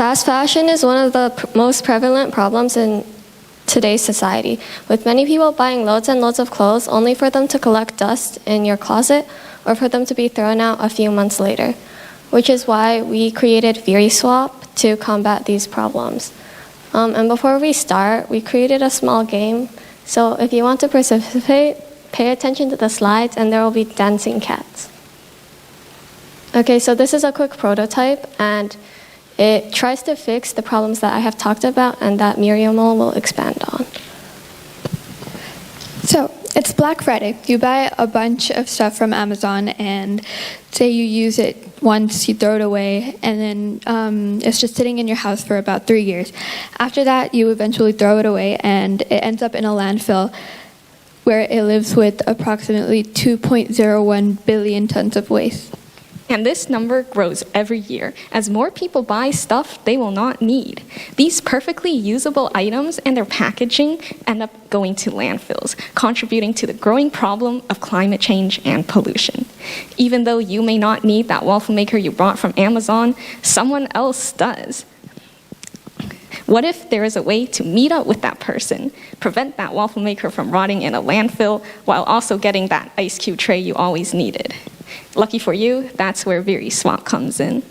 Fast fashion is one of the most prevalent problems in today's society, with many people buying loads and loads of clothes only for them to collect dust in your closet or for them to be thrown out a few months later, which is why we created VeriSwap to combat these problems. And before we start, we created a small game. So if you want to participate, pay attention to the slides and there will be dancing cats. Okay, so this is a quick prototype and it tries to fix the problems that I have talked about and that Miriam will expand on. So it's Black Friday. You buy a bunch of stuff from Amazon and say you use it once, you throw it away, and then it's just sitting in your house for about 3 years. After that, you eventually throw it away and it ends up in a landfill where it lives with approximately 2.01 billion tons of waste. And this number grows every year as more people buy stuff they will not need. These perfectly usable items and their packaging end up going to landfills, contributing to the growing problem of climate change and pollution. Even though you may not need that waffle maker you bought from Amazon, someone else does. What if there is a way to meet up with that person, prevent that waffle maker from rotting in a landfill, while also getting that ice cube tray you always needed? Lucky for you, that's where VeriSwap comes in.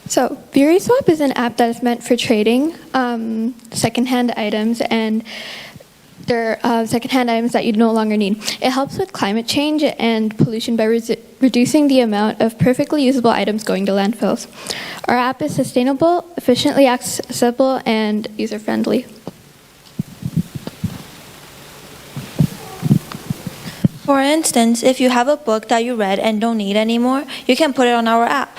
So VeriSwap is an app that is meant for trading secondhand items, and they're secondhand items that you no longer need. It helps with climate change and pollution by reducing the amount of perfectly usable items going to landfills. Our app is sustainable, efficiently accessible, and user-friendly. For instance, if you have a book that you read and don't need anymore, you can put it on our app.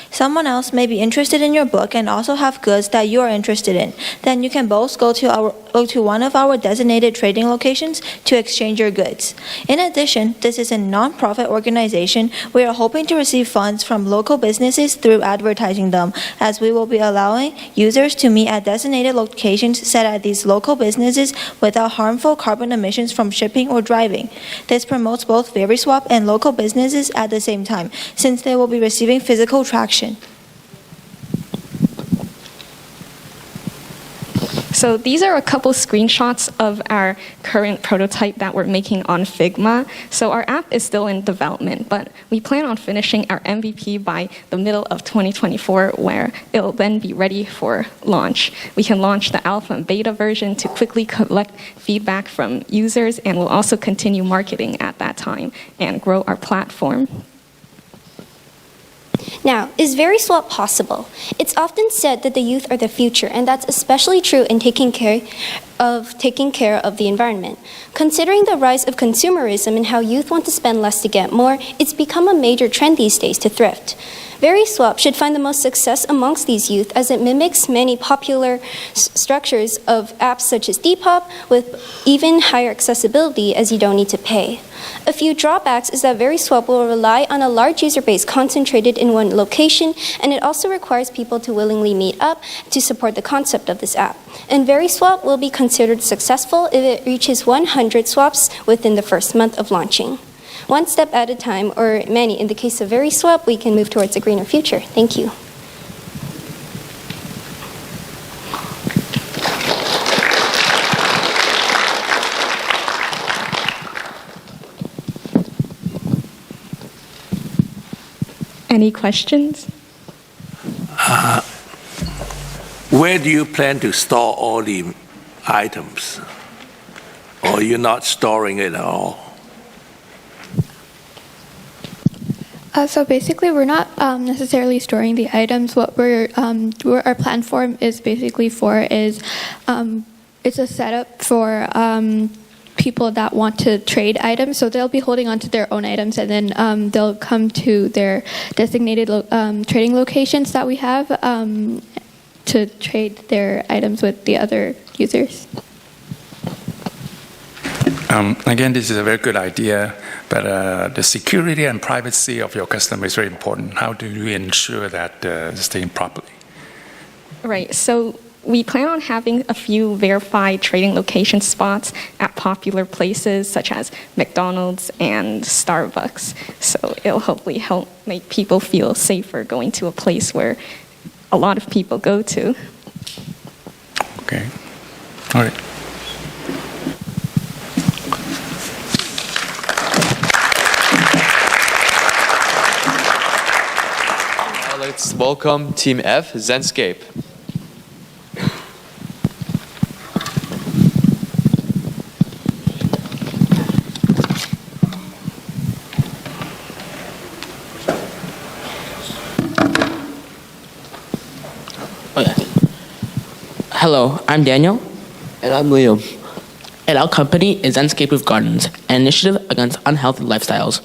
Someone else may be interested in your book and also have goods that you are interested in. Then you can both go to one of our designated trading locations to exchange your goods. In addition, this is a non-profit organization. We are hoping to receive funds from local businesses through advertising them, as we will be allowing users to meet at designated locations set at these local businesses without harmful carbon emissions from shipping or driving. This promotes both VeriSwap and local businesses at the same time, since they will be receiving physical traction. So these are a couple screenshots of our current prototype that we're making on Figma. So our app is still in development, but we plan on finishing our MVP by the middle of 2024, where it'll then be ready for launch. We can launch the alpha and beta version to quickly collect feedback from users, and we'll also continue marketing at that time and grow our platform. Now, is VeriSwap possible? It's often said that the youth are the future, and that's especially true in taking care of the environment. Considering the rise of consumerism and how youth want to spend less to get more, it's become a major trend these days to thrift. VeriSwap should find the most success amongst these youth as it mimics many popular structures of apps such as Depop with even higher accessibility as you don't need to pay. A few drawbacks is that VeriSwap will rely on a large user base concentrated in one location, and it also requires people to willingly meet up to support the concept of this app. And VeriSwap will be considered successful if it reaches 100 swaps within the first month of launching. One step at a time, or many. In the case of VeriSwap, we can move towards a greener future. Thank you. Any questions? Where do you plan to store all the items? Or you're not storing it at all? So basically, we're not necessarily storing the items. What our platform is basically for is it's a setup for people that want to trade items. So they'll be holding onto their own items, and then they'll come to their designated trading locations that we have to trade their items with the other users. Again, this is a very good idea, but the security and privacy of your customer is very important. How do you ensure that it's taken properly? Right, so we plan on having a few verified trading location spots at popular places such as McDonald's and Starbucks. So it'll hopefully help make people feel safer going to a place where a lot of people go to. Okay. All right. Now let's welcome Team F, Zenscape. Hello, I'm Daniel, And I'm Liam. and our company is Zenscape Roof Gardens, an initiative against unhealthy lifestyles.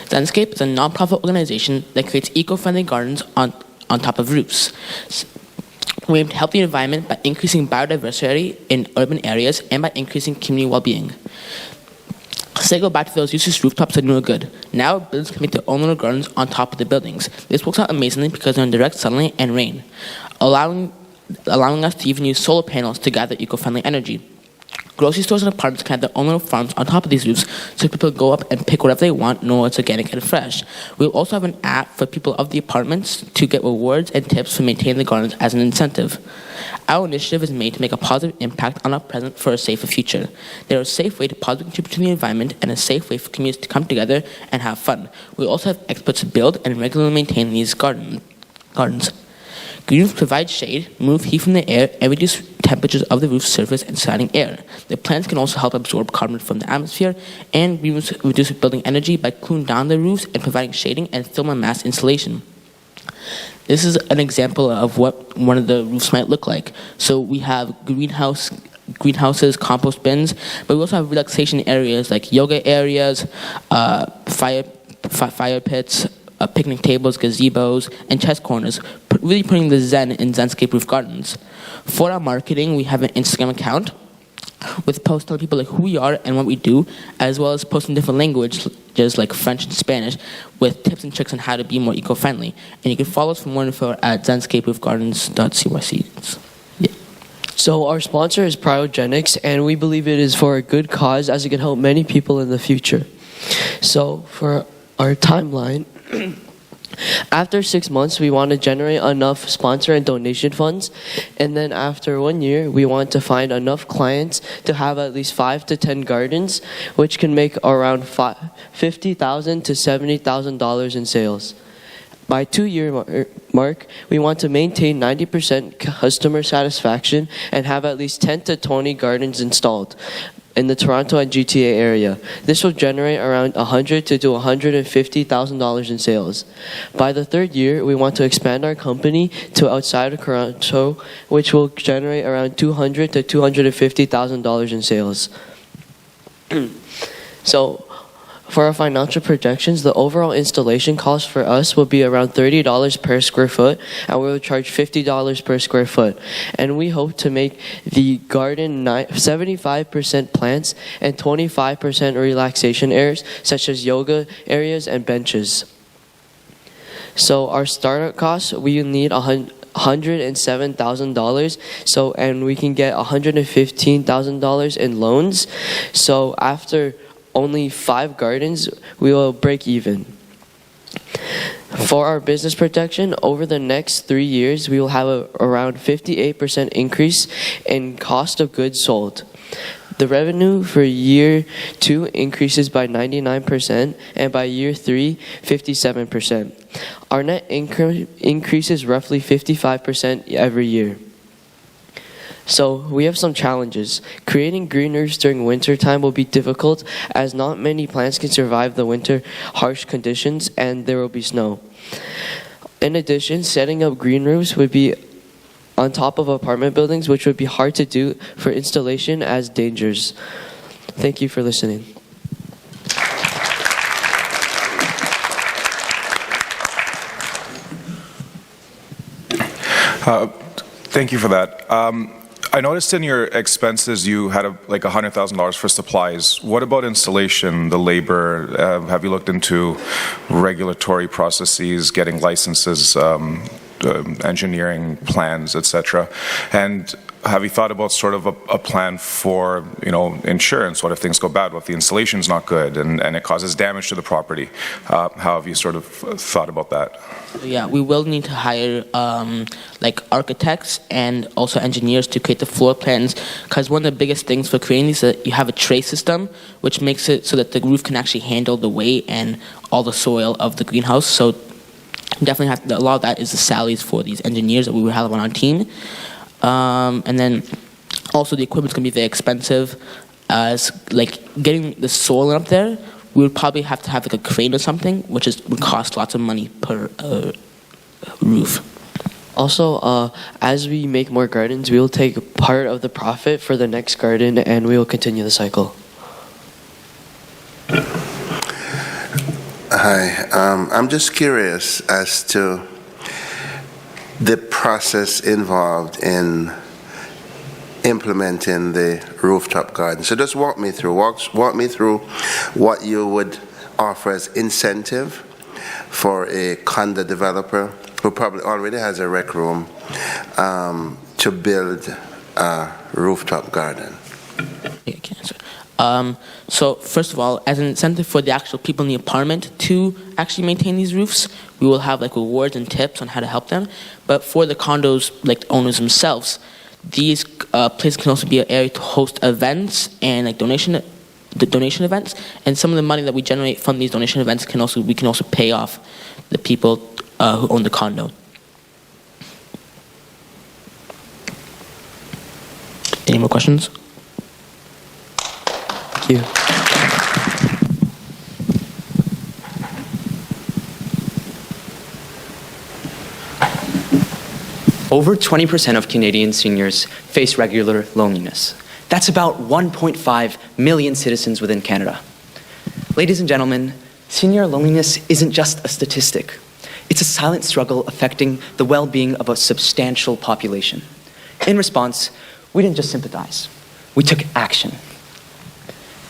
Zenscape is a nonprofit organization that creates eco-friendly gardens on top of roofs. We aim to help the environment by increasing biodiversity in urban areas and by increasing community well-being. Say go back to those useless rooftops that do no good. Now buildings can make their own little gardens on top of the buildings. This works out amazingly because they're in direct sunlight and rain, allowing us to even use solar panels to gather eco-friendly energy. Grocery stores and apartments can have their own little farms on top of these roofs, so people go up and pick whatever they want, know it's organic and fresh. We'll also have an app for people of the apartments to get rewards and tips for maintaining the gardens as an incentive. Our initiative is made to make a positive impact on our present for a safer future. They're a safe way to positively contribute to the environment and a safe way for communities to come together and have fun. We also have experts to build and regularly maintain these gardens. Green roofs provide shade, remove heat from the air, and reduce temperatures of the roof surface and surrounding air. The plants can also help absorb carbon from the atmosphere, and green roofs reduce building energy by cooling down the roofs and providing shading and thermal mass insulation. This is an example of what one of the roofs might look like. So we have greenhouses, compost bins, but we also have relaxation areas like yoga areas, fire pits, picnic tables, gazebos, and chess corners, really putting the zen in Zenscape Roof Gardens. For our marketing, we have an Instagram account with posts telling people like who we are and what we do, as well as posts in different languages like French and Spanish with tips and tricks on how to be more eco-friendly. And you can follow us for more info at zenscaperoofgardens.cyc. Yeah. So our sponsor is Cryogenics, and we believe it is for a good cause as it can help many people in the future. So for our timeline, after 6 months, we want to generate enough sponsor and donation funds. And then after 1 year, we want to find enough clients to have at least 5 to 10 gardens, which can make around $50,000 to $70,000 in sales. By 2-year mark, we want to maintain 90% customer satisfaction and have at least 10 to 20 gardens installed in the Toronto and GTA area. This will generate around $100,000 to $150,000 in sales. By the 3rd year, we want to expand our company to outside of Toronto, which will generate around $200,000 to $250,000 in sales. So, for our financial projections, the overall installation cost for us will be around $30 per square foot, and we will charge $50 per square foot. And we hope to make the garden 75% plants and 25% relaxation areas, such as yoga areas and benches. So our startup costs, we need $107,000. So, and we can get $115,000 in loans. So after only 5 gardens, we will break even. For our business projection, over the next 3 years, we will have around 58% increase in cost of goods sold. The revenue for year 2 increases by 99%, and by year 3, 57%. Our net income increases roughly 55% every year. So we have some challenges. Creating green roofs during winter time will be difficult, as not many plants can survive the winter harsh conditions and there will be snow. In addition, setting up green roofs would be on top of apartment buildings, which would be hard to do for installation as dangerous. Thank you for listening. Thank you for that. I noticed in your expenses you had like $100,000 for supplies. What about installation, the labor? Have you looked into regulatory processes, getting licenses, engineering plans, etc.? And have you thought about sort of a plan for, insurance? What if things go bad? What if the installation's not good and it causes damage to the property? How have you sort of thought about that? Yeah, we will need to hire like architects and also engineers to create the floor plans, because one of the biggest things for creating these is that you have a tray system, which makes it so that the roof can actually handle the weight and all the soil of the greenhouse. So definitely a lot of that is the salaries for these engineers that we would have on our team. And then also the equipment's going to be very expensive. As like getting the soil up there, we would probably have to have like a crane or something, which would cost lots of money per roof. Also, as we make more gardens, we will take part of the profit for the next garden, and we will continue the cycle. Hi, I'm just curious as to the process involved in implementing the rooftop garden. So just walk me through what you would offer as incentive for a condo developer who probably already has a rec room to build a rooftop garden. I can answer. So first of all, as an incentive for the actual people in the apartment to actually maintain these roofs, we will have like rewards and tips on how to help them. But for the condos, like owners themselves, these places can also be an area to host events and like donation events. And some of the money that we generate from these donation events we can also pay off the people who own the condo. Any more questions? Thank you. Over 20% of Canadian seniors face regular loneliness. That's about 1.5 million citizens within Canada. Ladies and gentlemen, senior loneliness isn't just a statistic. It's a silent struggle affecting the well-being of a substantial population. In response, we didn't just sympathize, we took action.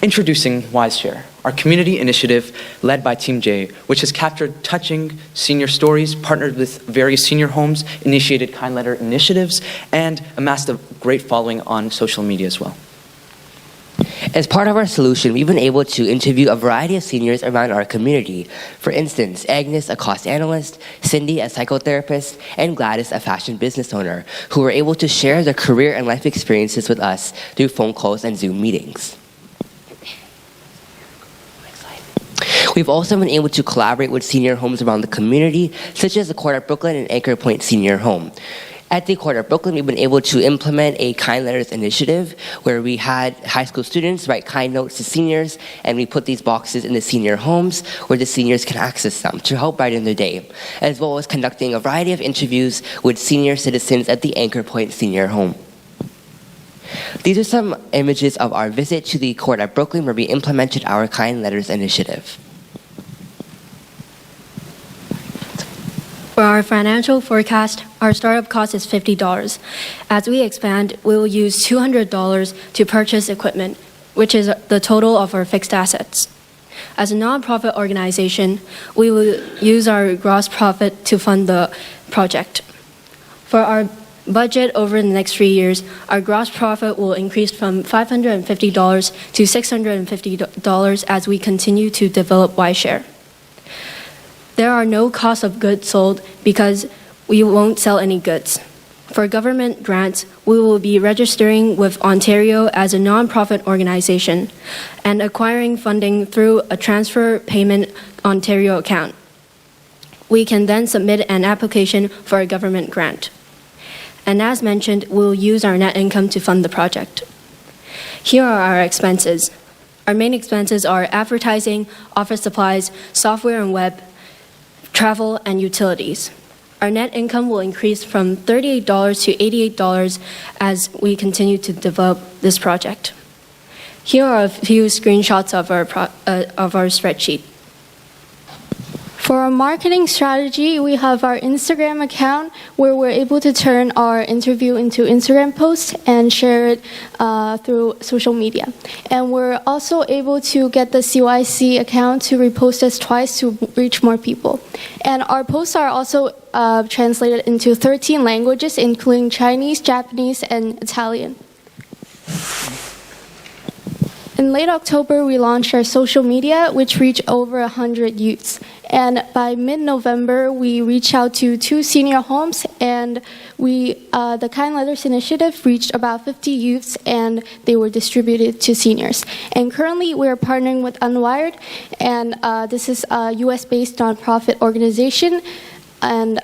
Introducing WiseShare, our community initiative led by Team J, which has captured touching senior stories, partnered with various senior homes, initiated kind letter initiatives, and amassed a great following on social media as well. As part of our solution, we've been able to interview a variety of seniors around our community. For instance, Agnes, a cost analyst, Cindy, a psychotherapist, and Gladys, a fashion business owner, who were able to share their career and life experiences with us through phone calls and Zoom meetings. We've also been able to collaborate with senior homes around the community, such as the Court at Brooklyn and Anchor Point Senior Home. At the Court at Brooklyn, we've been able to implement a kind letters initiative where we had high school students write kind notes to seniors, and we put these boxes in the senior homes where the seniors can access them to help brighten their day, as well as conducting a variety of interviews with senior citizens at the Anchor Point Senior Home. These are some images of our visit to the Court at Brooklyn where we implemented our kind letters initiative. For our financial forecast, our startup cost is $50. As we expand, we will use $200 to purchase equipment, which is the total of our fixed assets. As a nonprofit organization, we will use our gross profit to fund the project. For our budget over the next 3 years, our gross profit will increase from $550 to $650 as we continue to develop WiseShare. There are no costs of goods sold because we won't sell any goods. For government grants, we will be registering with Ontario as a nonprofit organization and acquiring funding through a transfer payment Ontario account. We can then submit an application for a government grant. And as mentioned, we'll use our net income to fund the project. Here are our expenses. Our main expenses are advertising, office supplies, software and web, travel, and utilities. Our net income will increase from $38 to $88 as we continue to develop this project. Here are a few screenshots of our spreadsheet. For our marketing strategy, we have our Instagram account where we're able to turn our interview into Instagram posts and share it through social media. And we're also able to get the CYC account to repost us twice to reach more people. And our posts are also translated into 13 languages, including Chinese, Japanese, and Italian. In late October, we launched our social media, which reached over 100 youths. And by mid-November, we reached out to 2 senior homes, and the Kind Letters initiative reached about 50 youths, and they were distributed to seniors. And currently, we are partnering with Unwired, and this is a U.S.-based nonprofit organization, and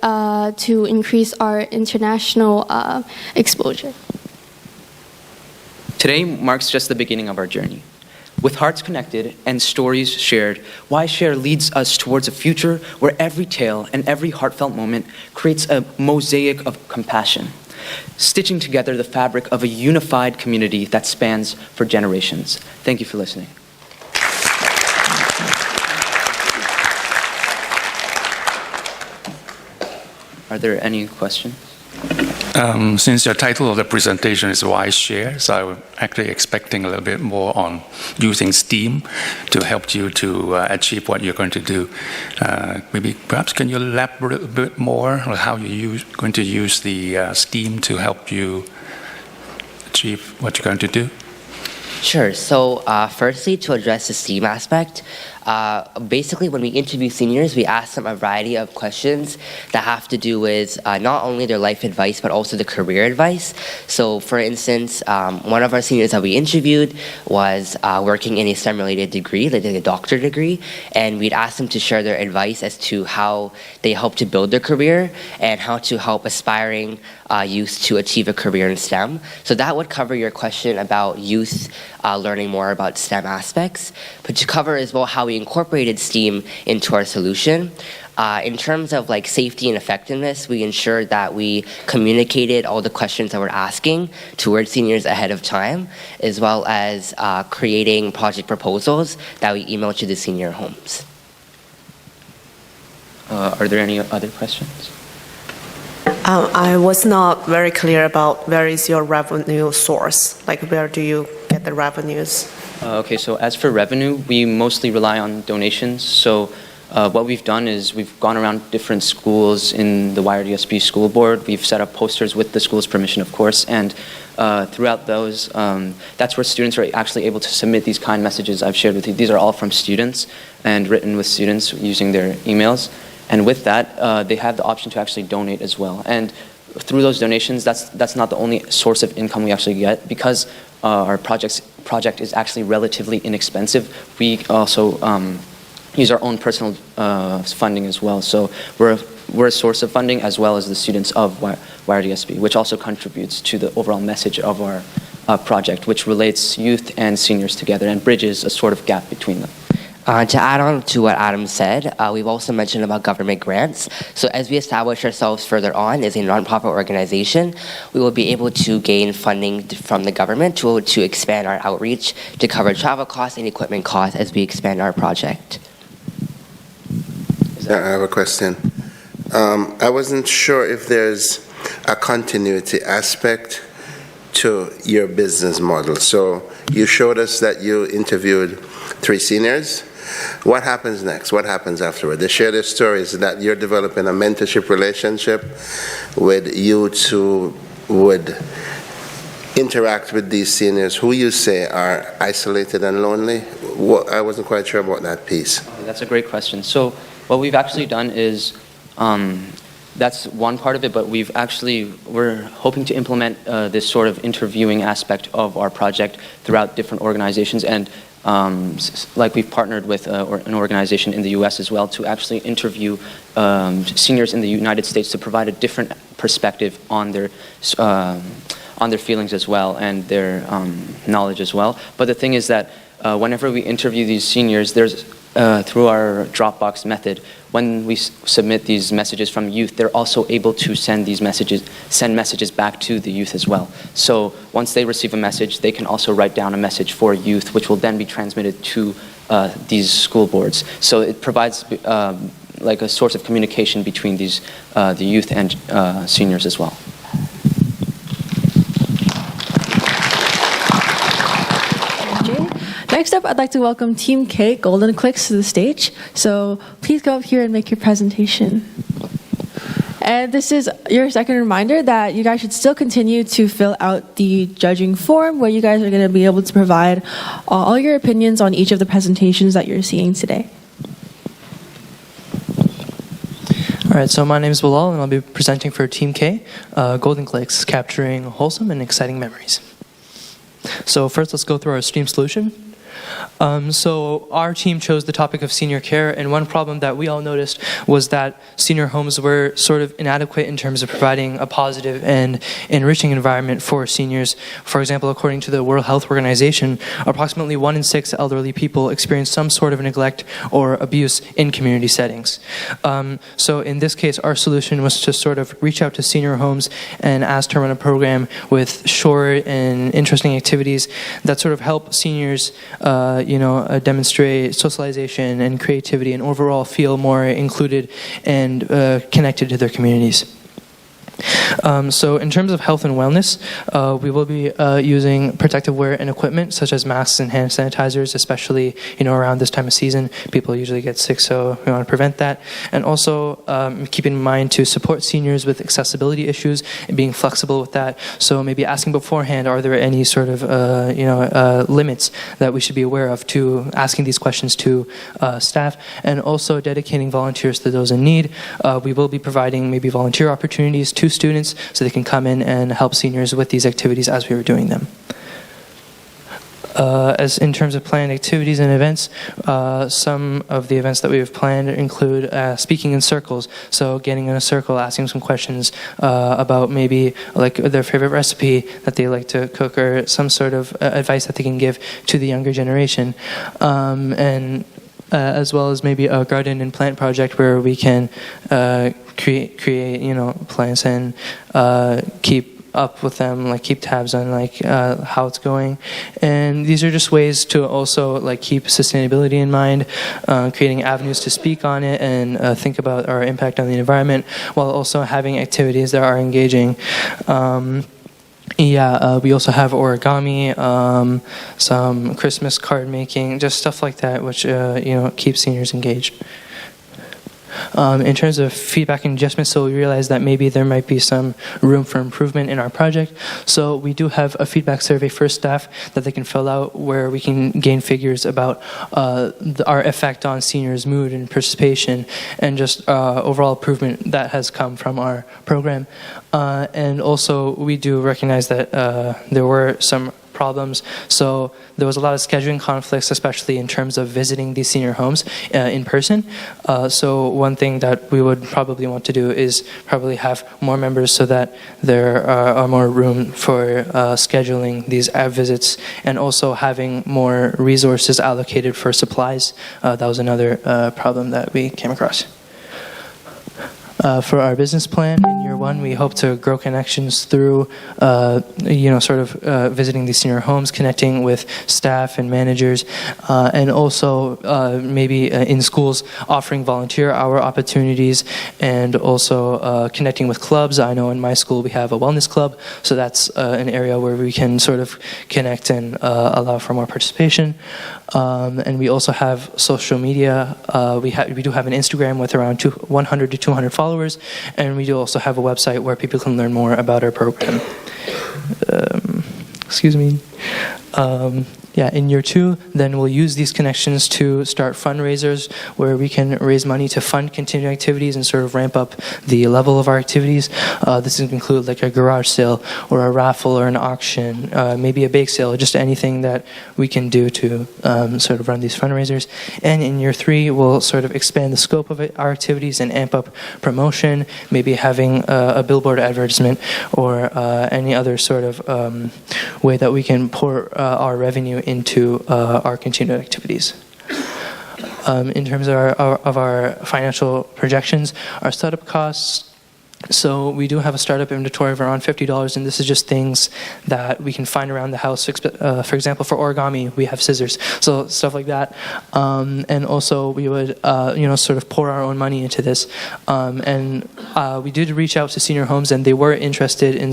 to increase our international exposure. Today marks just the beginning of our journey. With hearts connected and stories shared, Why Share leads us towards a future where every tale and every heartfelt moment creates a mosaic of compassion, stitching together the fabric of a unified community that spans for generations. Thank you for listening. Are there any questions? Since your title of the presentation is Why Share, so I'm actually expecting a little bit more on using STEAM to help you to achieve what you're going to do. Maybe perhaps can you elaborate a bit more on how you're going to use the STEAM to help you achieve what you're going to do? Sure. So firstly, to address the STEAM aspect, basically when we interview seniors, we ask them a variety of questions that have to do with not only their life advice, but also the career advice. So for instance, one of our seniors that we interviewed was working in a STEM-related degree, like a doctorate degree, and we'd ask them to share their advice as to how they hope to build their career and how to help aspiring youth to achieve a career in STEM. So that would cover your question about youth learning more about STEM aspects. But to cover as well how we incorporated STEAM into our solution. In terms of like safety and effectiveness, we ensured that we communicated all the questions that we're asking towards seniors ahead of time, as well as creating project proposals that we emailed to the senior homes. Are there any other questions? I was not very clear about where is your revenue source, like where do you get the revenues? Okay, so as for revenue, we mostly rely on donations. So what we've done is we've gone around different schools in the Wired ESB school board. We've set up posters with the school's permission, of course, and throughout those, that's where students are actually able to submit these kind messages I've shared with you. These are all from students and written with students using their emails. And with that, they have the option to actually donate as well. And through those donations, that's not the only source of income we actually get. Because our project is actually relatively inexpensive, we also use our own personal funding as well. So we're a source of funding as well as the students of Wired ESB, which also contributes to the overall message of our project, which relates youth and seniors together and bridges a sort of gap between them. To add on to what Adam said, we've also mentioned about government grants. So as we establish ourselves further on as a nonprofit organization, we will be able to gain funding from the government to expand our outreach, to cover travel costs and equipment costs as we expand our project. I have a question. I wasn't sure if there's a continuity aspect to your business model. So you showed us that you interviewed 3 seniors. What happens next? What happens afterward? They share their stories that you're developing a mentorship relationship with youths who would interact with these seniors who you say are isolated and lonely. I wasn't quite sure about that piece. That's a great question. So what we've actually done is, that's one part of it, but we're hoping to implement this sort of interviewing aspect of our project throughout different organizations. And like we've partnered with an organization in the US as well to actually interview seniors in the United States to provide a different perspective on their feelings as well and their knowledge as well. But the thing is that whenever we interview these seniors, there's through our Dropbox method, when we submit these messages from youth, they're also able to send messages back to the youth as well. So once they receive a message, they can also write down a message for youth, which will then be transmitted to these school boards. So it provides like a source of communication between these the youth and seniors as well. Next up, I'd like to welcome Team K, Golden Clicks, to the stage. So please go up here and make your presentation. And this is your second reminder that you guys should still continue to fill out the judging form, where you guys are going to be able to provide all your opinions on each of the presentations that you're seeing today. All right, so my name is Bilal, and I'll be presenting for Team K, Golden Clicks, capturing wholesome and exciting memories. So first, let's go through our STEAM solution. So our team chose the topic of senior care, and one problem that we all noticed was that senior homes were sort of inadequate in terms of providing a positive and enriching environment for seniors. For example, according to the World Health Organization, approximately 1 in 6 elderly people experience some sort of neglect or abuse in community settings. So in this case, our solution was to sort of reach out to senior homes and ask to run a program with short and interesting activities that sort of help seniors demonstrate socialization and creativity and overall feel more included and connected to their communities. So in terms of health and wellness, we will be using protective wear and equipment such as masks and hand sanitizers, especially around this time of season. People usually get sick, so we want to prevent that. And also keep in mind to support seniors with accessibility issues and being flexible with that. So maybe asking beforehand, are there any sort of limits that we should be aware of to asking these questions to staff, and also dedicating volunteers to those in need. We will be providing maybe volunteer opportunities to students so they can come in and help seniors with these activities as we were doing them. As in terms of planned activities and events, some of the events that we have planned include speaking in circles. So getting in a circle, asking some questions about maybe like their favorite recipe that they like to cook, or some sort of advice that they can give to the younger generation. As well as maybe a garden and plant project where we can create plants and keep up with them, like keep tabs on how it's going. And these are just ways to also keep sustainability in mind, creating avenues to speak on it and think about our impact on the environment, while also having activities that are engaging. We also have origami, some Christmas card making, just stuff like that, which keeps seniors engaged. In terms of feedback and adjustments, so we realized that maybe there might be some room for improvement in our project. So we do have a feedback survey for staff that they can fill out, where we can gain figures about our effect on seniors' mood and participation, and just overall improvement that has come from our program. And also, we do recognize that there were some problems. So there was a lot of scheduling conflicts, especially in terms of visiting these senior homes in person. So one thing that we would probably want to do is probably have more members so that there are more room for scheduling these visits, and also having more resources allocated for supplies. That was another problem that we came across. For our business plan in year one, we hope to grow connections through, visiting these senior homes, connecting with staff and managers, and also maybe in schools offering volunteer hour opportunities, and also connecting with clubs. I know in my school we have a wellness club, so that's an area where we can sort of connect and allow for more participation. And we also have social media. We do have an Instagram with around 100 to 200 followers, and we do also have a website where people can learn more about our program. In year two, then we'll use these connections to start fundraisers where we can raise money to fund continuing activities and sort of ramp up the level of our activities. This can include like a garage sale or a raffle or an auction, maybe a bake sale, just anything that we can do to sort of run these fundraisers. And in year three, we'll sort of expand the scope of our activities and amp up promotion, maybe having a billboard advertisement or any other sort of way that we can pour our revenue into our continued activities. In terms of our financial projections, our startup costs So we do have a startup inventory of around $50, and this is just things that we can find around the house. For example, for origami, we have scissors, so stuff like that. And also, we would, sort of pour our own money into this. And we did reach out to senior homes, and they were interested in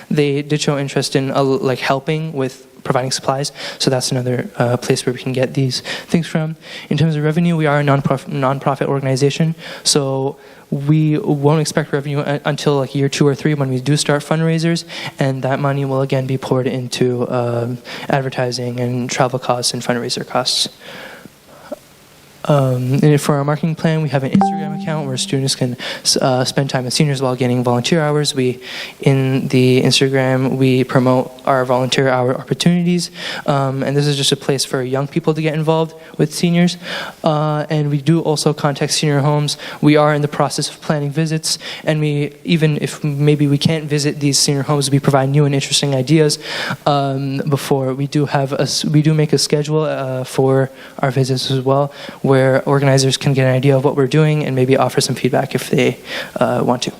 they did show interest in like helping with providing supplies. So that's another place where we can get these things from. In terms of revenue, we are a non-profit organization, so we won't expect revenue until like year 2 or 3 when we do start fundraisers, and that money will again be poured into advertising and travel costs and fundraiser costs. And for our marketing plan, we have an Instagram account where students can spend time with seniors while getting volunteer hours. In the Instagram, we promote our volunteer hour opportunities, and this is just a place for young people to get involved with seniors. And we do also contact senior homes. We are in the process of planning visits, and even if maybe we can't visit these senior homes, we provide new and interesting ideas before. We do make a schedule for our visits as well, where organizers can get an idea of what we're doing and maybe offer some feedback if they want to.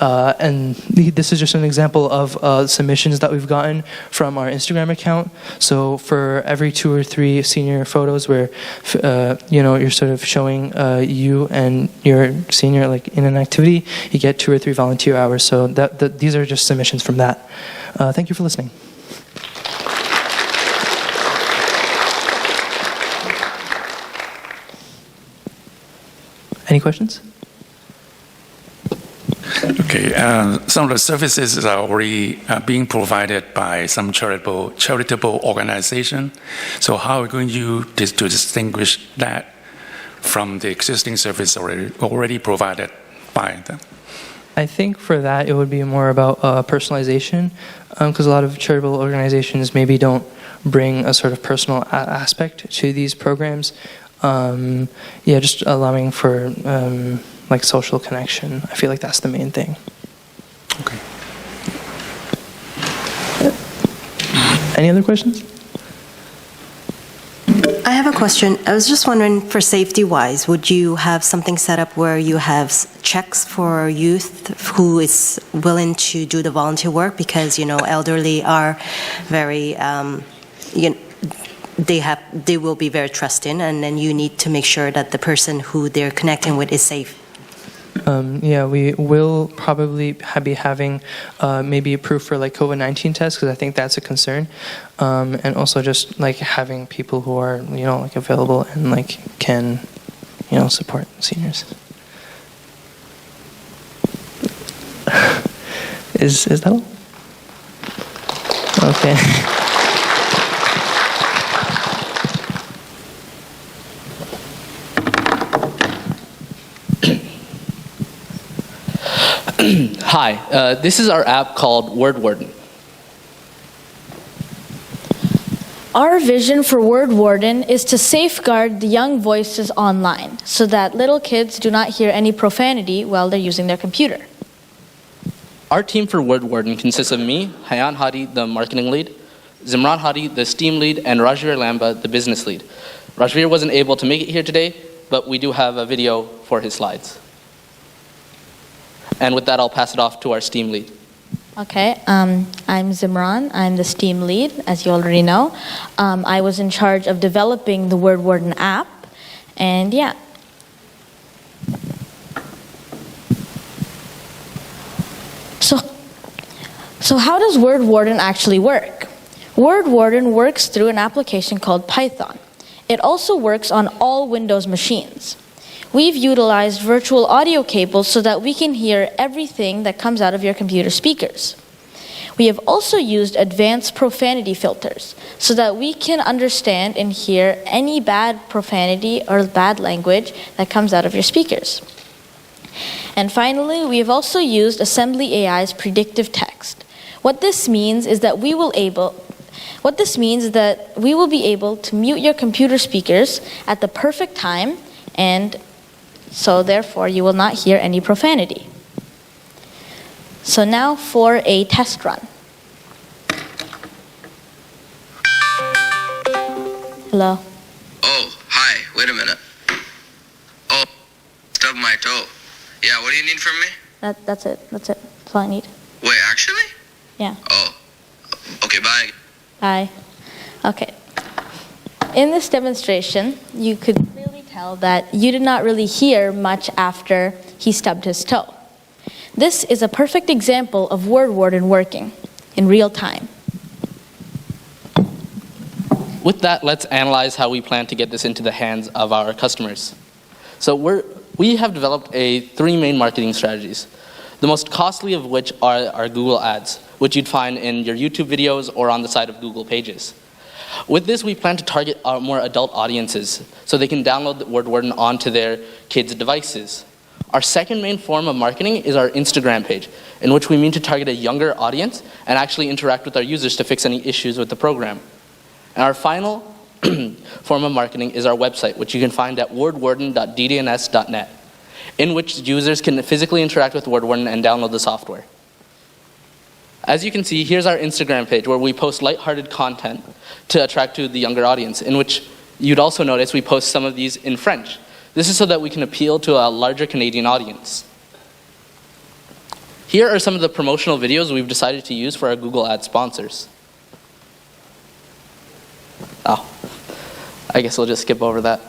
And this is just an example of submissions that we've gotten from our Instagram account. So for every 2 or 3 senior photos where you're sort of showing you and your senior like in an activity, you get 2 or 3 volunteer hours. So these are just submissions from that. Thank you for listening. Any questions? Okay, some of the services are already being provided by some charitable organization. So how are you going to distinguish that from the existing service already provided by them? I think for that it would be more about personalization, because a lot of charitable organizations maybe don't bring a sort of personal aspect to these programs. Just allowing for like social connection. I feel like that's the main thing. Okay. Any other questions? I have a question. I was just wondering, for safety-wise, would you have something set up where you have checks for youth who is willing to do the volunteer work? Because, elderly are very, they will be very trusting, and then you need to make sure that the person who they're connecting with is safe. We will probably be having maybe a proof for like COVID-19 tests, because I think that's a concern, and also just like having people who are like available and like can support seniors. Is that all? Okay. Hi, this is our app called Word Warden. Our vision for Word Warden is to safeguard the young voices online so that little kids do not hear any profanity while they're using their computer. Our team for Word Warden consists of me, Hayan Hadi, the marketing lead, Zimran Hadi, the STEAM lead, and Rajveer Lamba, the business lead. Rajveer wasn't able to make it here today, but we do have a video for his slides. And with that, I'll pass it off to our STEAM lead. Okay, I'm Zimran. I'm the STEAM lead, as you already know. I was in charge of developing the Word Warden app, and yeah. So how does Word Warden actually work? Word Warden works through an application called Python. It also works on all Windows machines. We've utilized virtual audio cables so that we can hear everything that comes out of your computer speakers. We have also used advanced profanity filters so that we can understand and hear any bad profanity or bad language that comes out of your speakers. And finally, we have also used Assembly AI's predictive text. What this means is that we will be able to mute your computer speakers at the perfect time, and so therefore you will not hear any profanity. So now for a test run. Hello. Oh, hi, wait a minute. Oh, stubbed my toe. Yeah, what do you need from me? That's it. That's all I need. Wait, actually? Yeah. Oh, okay, bye. Bye. Okay. In this demonstration, you could clearly tell that you did not really hear much after he stubbed his toe. This is a perfect example of word warden working in real time. With that, let's analyze how we plan to get this into the hands of our customers. So we have developed three main marketing strategies, the most costly of which are our Google ads, which you'd find in your YouTube videos or on the side of Google Pages. With this, we plan to target our more adult audiences so they can download the Word Warden onto their kids' devices. Our second main form of marketing is our Instagram page, in which we mean to target a younger audience and actually interact with our users to fix any issues with the program. And our final form of marketing is our website, which you can find at wordwarden.ddns.net, in which users can physically interact with Word Warden and download the software. As you can see, here's our Instagram page where we post lighthearted content to attract to the younger audience, in which you'd also notice we post some of these in French. This is so that we can appeal to a larger Canadian audience. Here are some of the promotional videos we've decided to use for our Google Ads sponsors. Oh, I guess we'll just skip over that.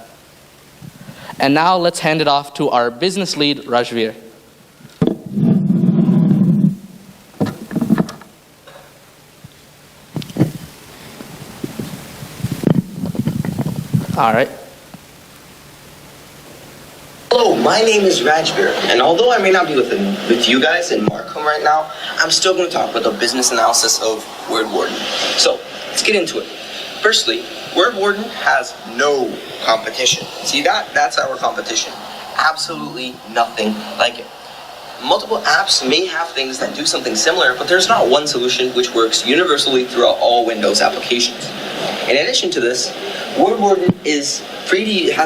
And now let's hand it off to our business lead, Rajveer. All right. Hello, my name is Rajveer, and although I may not be with you guys in Markham right now, I'm still going to talk about the business analysis of Word Warden. So, let's get into it. Firstly, Word Warden has no competition. See that? That's our competition. Absolutely nothing like it. Multiple apps may have things that do something similar, but there's not one solution which works universally throughout all Windows applications. In addition to this, Word Warden has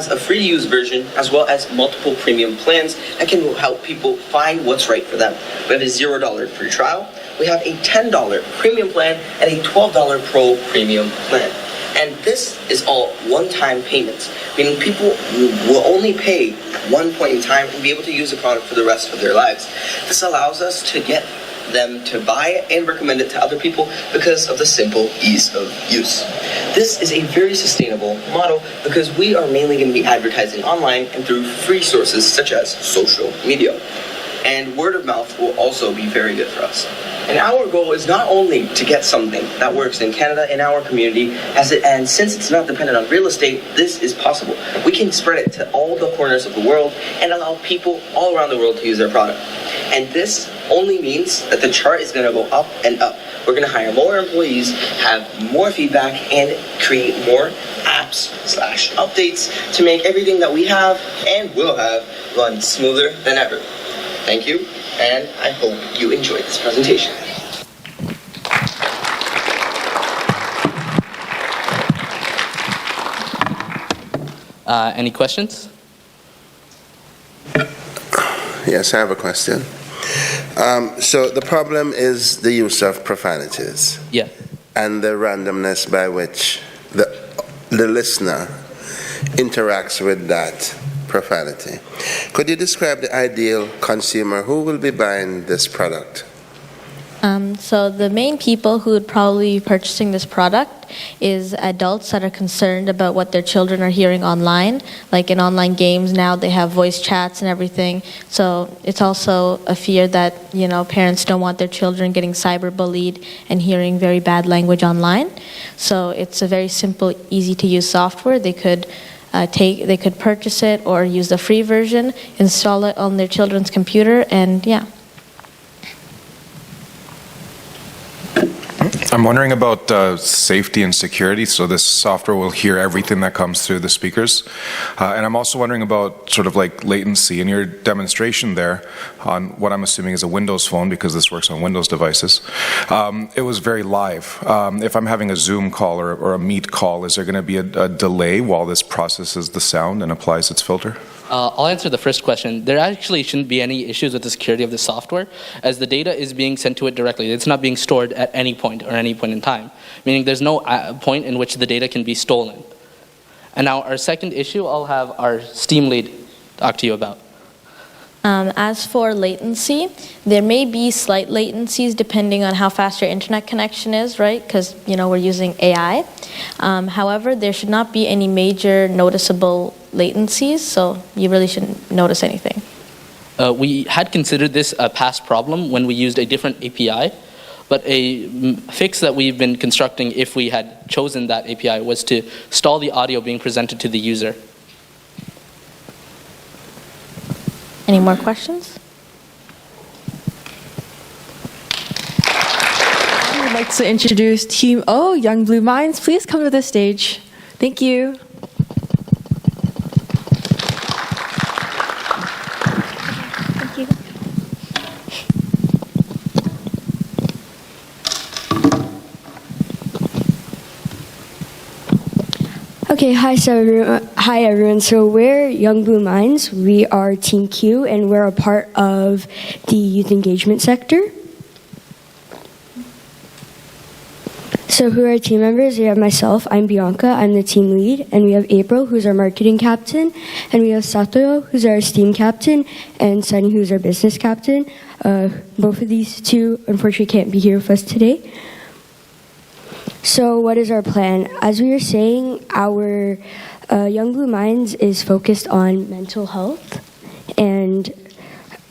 a free-to-use version as well as multiple premium plans that can help people find what's right for them. We have a $0 free trial, we have a $10 premium plan, and a $12 Pro premium plan. And this is all one-time payments, meaning people will only pay at one point in time and be able to use the product for the rest of their lives. This allows us to get them to buy it and recommend it to other people because of the simple ease of use. This is a very sustainable model because we are mainly going to be advertising online and through free sources such as social media. And word of mouth will also be very good for us. And our goal is not only to get something that works in Canada, in our community, and since it's not dependent on real estate, this is possible. We can spread it to all the corners of the world and allow people all around the world to use their product. And this only means that the chart is going to go up and up. We're going to hire more employees, have more feedback, and create more apps/updates to make everything that we have and will have run smoother than ever. Thank you, and I hope you enjoyed this presentation. Any questions? Yes, I have a question. So the problem is the use of profanities. Yeah. And the randomness by which the listener interacts with that profanity. Could you describe the ideal consumer who will be buying this product? So the main people who would probably be purchasing this product is adults that are concerned about what their children are hearing online. Like in online games now, they have voice chats and everything. So it's also a fear that, parents don't want their children getting cyberbullied and hearing very bad language online. So it's a very simple, easy to use software. They could purchase it or use the free version, install it on their children's computer, and yeah. I'm wondering about safety and security. So this software will hear everything that comes through the speakers. And I'm also wondering about sort of like latency. In your demonstration there on what I'm assuming is a Windows phone, because this works on Windows devices, it was very live. If I'm having a Zoom call or a Meet call, is there going to be a delay while this processes the sound and applies its filter? I'll answer the first question. There actually shouldn't be any issues with the security of the software, as the data is being sent to it directly. It's not being stored at any point or any point in time, meaning there's no point in which the data can be stolen. And now our second issue, I'll have our STEAM lead talk to you about. As for latency, there may be slight latencies depending on how fast your internet connection is, right? Because, we're using AI. However, there should not be any major noticeable latencies, so you really shouldn't notice anything. We had considered this a past problem when we used a different API, but a fix that we've been constructing if we had chosen that API was to stall the audio being presented to the user. Any more questions? I would like to introduce Team O, Young Blue Minds. Please come to the stage. Thank you. Thank you. Okay, hi everyone. So we're Young Blue Minds. We are Team Q, and we're a part of the youth engagement sector. So who are our team members? We have myself, I'm Bianca, I'm the team lead, and we have April, who's our marketing captain, and we have Satoyo, who's our STEAM captain, and Sunny, who's our business captain. Both of these two, unfortunately, can't be here with us today. So what is our plan? As we were saying, our Young Blue Minds is focused on mental health, and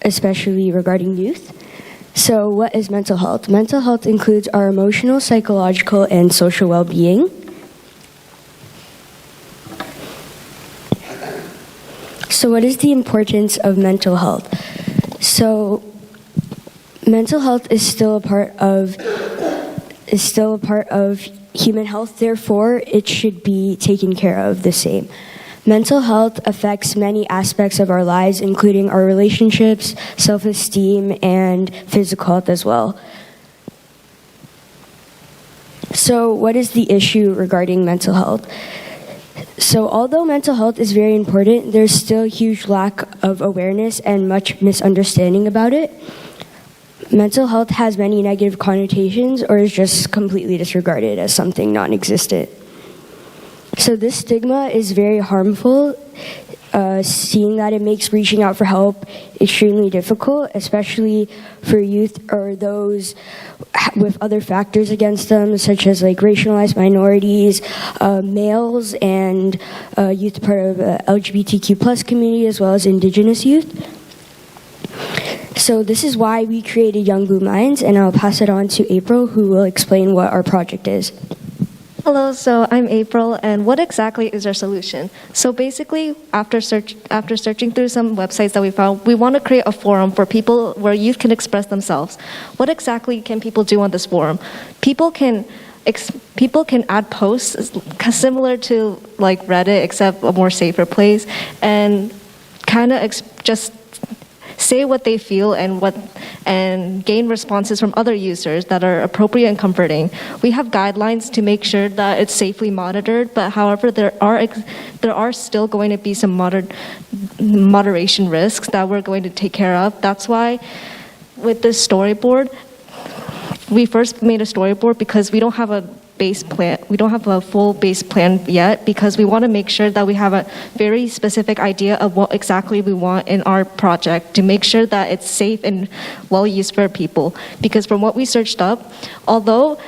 especially regarding youth. So what is mental health? Mental health includes our emotional, psychological, and social well-being. So what is the importance of mental health? So mental health is still a part of human health, therefore it should be taken care of the same. Mental health affects many aspects of our lives, including our relationships, self-esteem, and physical health as well. So what is the issue regarding mental health? So although mental health is very important, there's still a huge lack of awareness and much misunderstanding about it. Mental health has many negative connotations or is just completely disregarded as something non-existent. So this stigma is very harmful, seeing that it makes reaching out for help extremely difficult, especially for youth or those with other factors against them, such as like racialized minorities, males, and youth part of LGBTQ+ community, as well as indigenous youth. So this is why we created Young Blue Minds, and I'll pass it on to April, who will explain what our project is. Hello, so I'm April, and what exactly is our solution? So basically, after searching through some websites that we found, we want to create a forum for people where youth can express themselves. What exactly can people do on this forum? People can add posts similar to like Reddit, except a more safer place, and kind of just say what they feel and gain responses from other users that are appropriate and comforting. We have guidelines to make sure that it's safely monitored, but however, there are still going to be some moderation risks that we're going to take care of. That's why with this storyboard, we first made a storyboard because we don't have a base plan. We don't have a full base plan yet because we want to make sure that we have a very specific idea of what exactly we want in our project to make sure that it's safe and well used for people. Because from what we searched up, although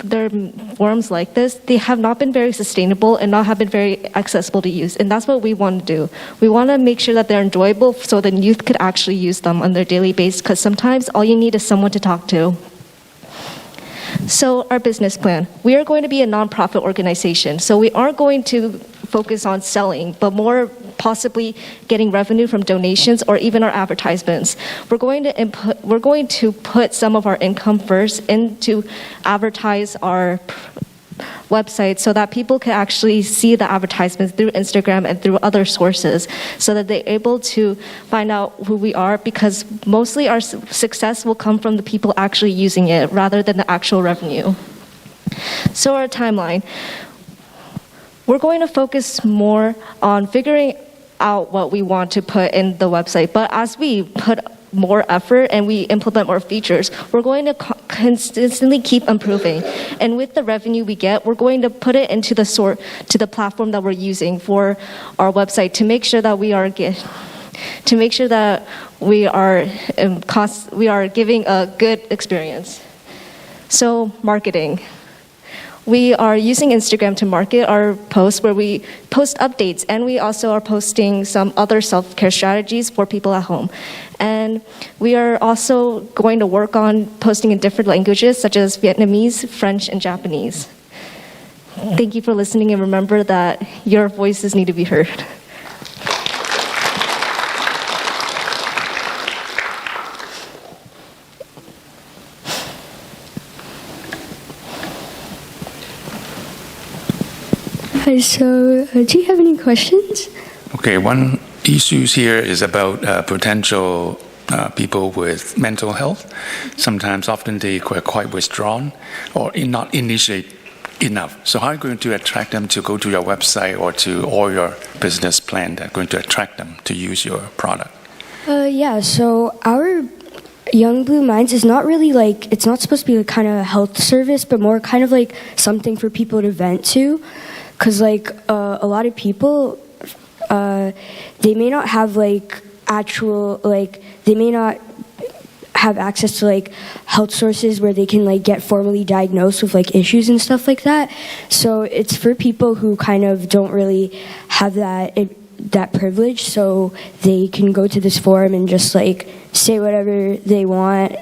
there are forums like this, they have not been very sustainable and not have been very accessible to use. And that's what we want to do. We want to make sure that they're enjoyable so that youth could actually use them on their daily basis, because sometimes all you need is someone to talk to. So our business plan. We are going to be a nonprofit organization. So we aren't going to focus on selling, but more possibly getting revenue from donations or even our advertisements. We're going to put some of our income first into advertise our website so that people can actually see the advertisements through Instagram and through other sources so that they're able to find out who we are, because mostly our success will come from the people actually using it rather than the actual revenue. So our timeline. We're going to focus more on figuring out what we want to put in the website, but as we put more effort and we implement more features, we're going to consistently keep improving. And with the revenue we get, we're going to put it into the platform that we're using for our website to make sure that we are to make sure that we are giving a good experience. So marketing. We are using Instagram to market our posts where we post updates, and we also are posting some other self-care strategies for people at home. And we are also going to work on posting in different languages such as Vietnamese, French, and Japanese. Thank you for listening, and remember that your voices need to be heard. Hi, so do you have any questions? Okay, one issue here is about potential people with mental health. Sometimes, often they are quite withdrawn or not initiate enough. So how are you going to attract them to go to your website or to all your business plan that are going to attract them to use your product? Yeah, so our Young Blue Minds is not really like, it's not supposed to be a kind of health service, but more kind of like something for people to vent to. Because like a lot of people, they may not have like actual, like they may not have access to like health sources where they can like get formally diagnosed with like issues and stuff like that. So it's for people who kind of don't really have that privilege, so they can go to this forum and just like say whatever they want,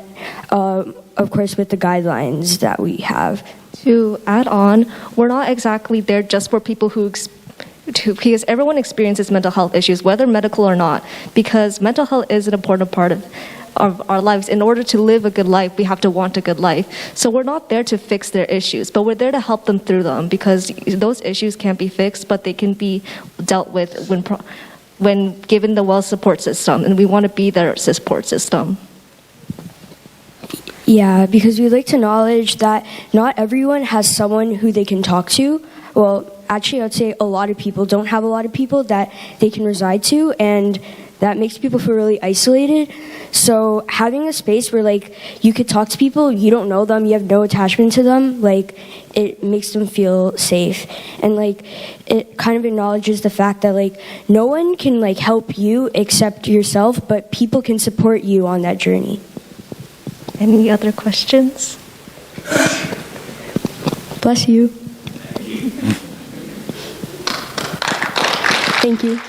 of course with the guidelines that we have. To add on, we're not exactly there just for people because everyone experiences mental health issues, whether medical or not, because mental health is an important part of our lives. In order to live a good life, we have to want a good life. So we're not there to fix their issues, but we're there to help them through them, because those issues can't be fixed, but they can be dealt with when given the well support system, and we want to be their support system. Yeah, because we'd like to acknowledge that not everyone has someone who they can talk to. Well, actually, I would say a lot of people don't have a lot of people that they can reside to, and that makes people feel really isolated. So having a space where like you could talk to people, you don't know them, you have no attachment to them, like it makes them feel safe. And like it kind of acknowledges the fact that like no one can like help you except yourself, but people can support you on that journey. Any other questions? Bless you. Thank you.